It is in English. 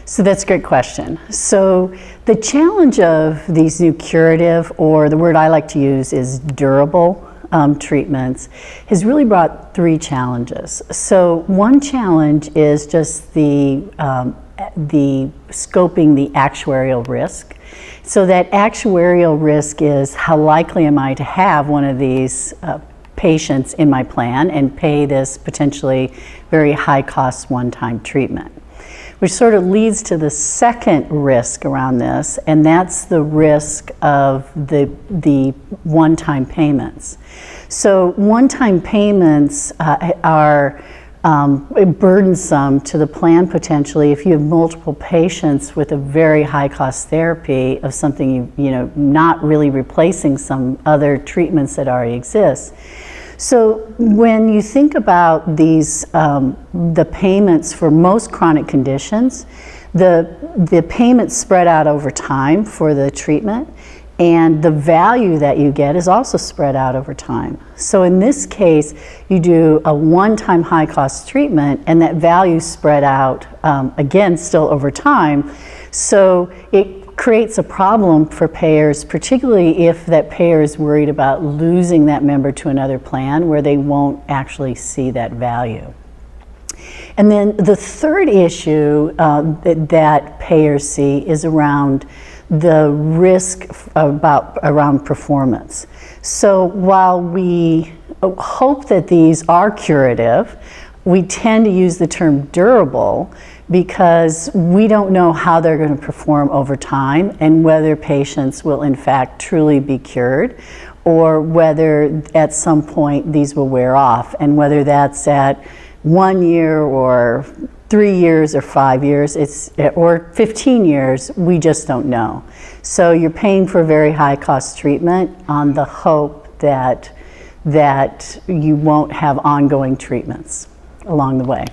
So that's a great question. So the challenge of these new curative, or the word I like to use is durable treatments, has really brought three challenges. So one challenge is just the scoping the actuarial risk. So that actuarial risk is how likely am I to have one of these patients in my plan and pay this potentially very high cost one-time treatment. Which sort of leads to the second risk around this, and that's the risk of the one-time payments. So one-time payments are burdensome to the plan potentially if you have multiple patients with a very high-cost therapy of something not really replacing some other treatments that already exist. So when you think about these, the payments for most chronic conditions, the payments spread out over time for the treatment, and the value that you get is also spread out over time. So in this case, you do a one-time high-cost treatment, and that value spread out, again, still over time. So it creates a problem for payers, particularly if that payer is worried about losing that member to another plan where they won't actually see that value. And then the third issue that payers see is around the risk around performance. So while we hope that these are curative, we tend to use the term durable because we don't know how they're going to perform over time and whether patients will in fact truly be cured, or whether at some point these will wear off, and whether that's at 1 year or 3 years or 5 years or 15 years, we just don't know. So you're paying for very high cost treatment on the hope that you won't have ongoing treatments along the way.